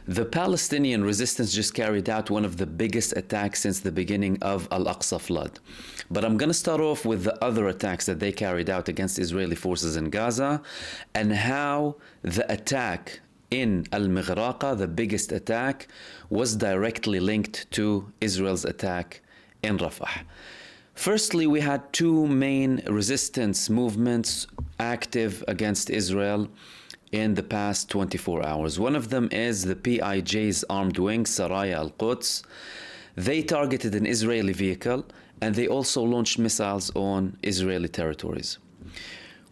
The Palestinian resistance just carried out one of the biggest attacks since the beginning of Al-Aqsa flood. But I'm going to start off with the other attacks that they carried out against Israeli forces in Gaza and how the attack in Al-Mighraqa, the biggest attack, was directly linked to Israel's attack in Rafah. Firstly, we had two main resistance movements active against Israel in the past 24 hours. One of them is the PIJ's armed wing, Saraya al-Quds. They targeted an Israeli vehicle and they also launched missiles on Israeli territories.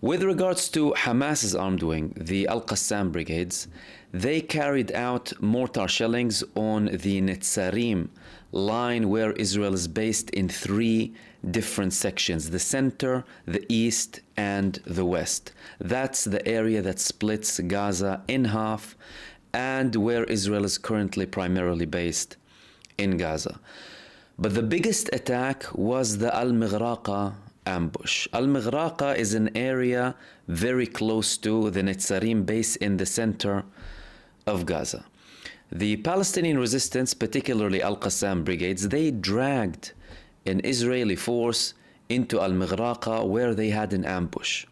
With regards to Hamas's armed wing, the Al-Qassam brigades, they carried out mortar shellings on the Netzarim line where Israel is based in three different sections: the center, the east, and the west. That's the area that splits Gaza in half and where Israel is currently primarily based in Gaza. But the biggest attack was the Al-Mighraqa ambush. Al-Mighraqa is an area very close to the Netzarim base in the center of Gaza. The Palestinian resistance, particularly Al-Qassam brigades, they dragged an Israeli force into Al-Mighraqa where they had an ambush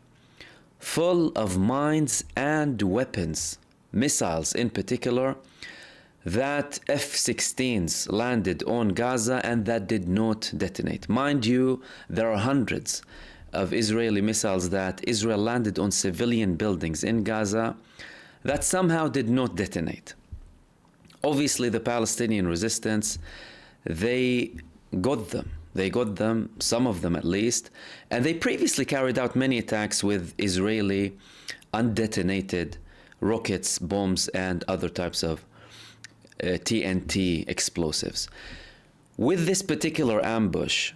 full of mines and weapons, missiles in particular, that F-16s landed on Gaza and that did not detonate. Mind you, there are hundreds of Israeli missiles that Israel landed on civilian buildings in Gaza that somehow did not detonate. Obviously, the Palestinian resistance, they got them. They got them, some of them at least, and they previously carried out many attacks with Israeli undetonated rockets, bombs, and other types of TNT explosives. With this particular ambush,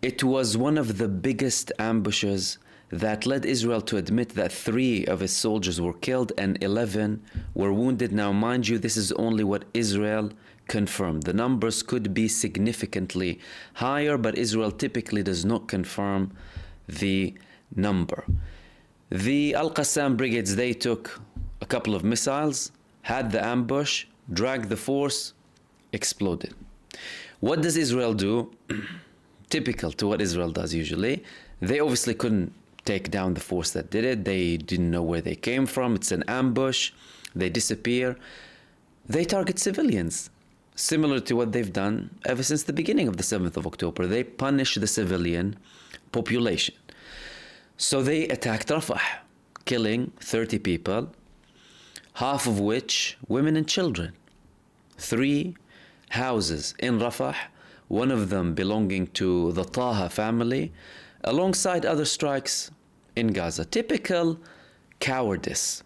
it was one of the biggest ambushes that led Israel to admit that 3 of its soldiers were killed and 11 were wounded. Now, mind you, this is only what Israel confirmed. The numbers could be significantly higher, but Israel typically does not confirm the number. The Al-Qassam brigades, they took a couple of missiles, had the ambush, dragged the force, exploded. What does Israel do? Typical to what Israel does usually. They obviously couldn't take down the force that did it. They didn't know where they came from. It's an ambush. They disappear. They target civilians, similar to what they've done ever since the beginning of the 7th of October. They punish the civilian population. So they attacked Rafah, killing 30 people, half of which women and children. 3 houses in Rafah, one of them belonging to the Taha family, alongside other strikes in Gaza. Typical cowardice,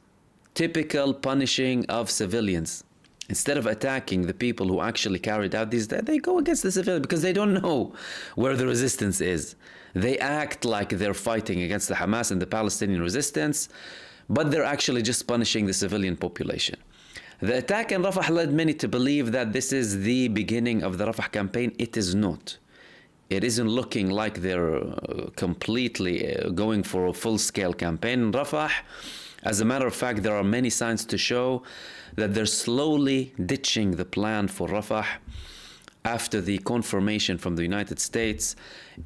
typical punishing of civilians. Instead of attacking the people who actually carried out these, they go against the civilians because they don't know where the resistance is. They act like they're fighting against the Hamas and the Palestinian resistance, but they're actually just punishing the civilian population. The attack in Rafah led many to believe that this is the beginning of the Rafah campaign. It is not. It isn't looking like they're completely going for a full-scale campaign in Rafah. As a matter of fact, there are many signs to show that they're slowly ditching the plan for Rafah after the confirmation from the United States,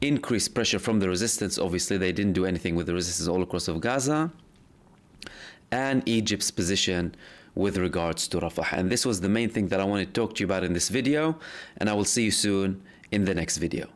increased pressure from the resistance. Obviously, they didn't do anything with the resistance all across of Gaza, and Egypt's position with regards to Rafah. And this was the main thing that I wanted to talk to you about in this video, and I will see you soon in the next video.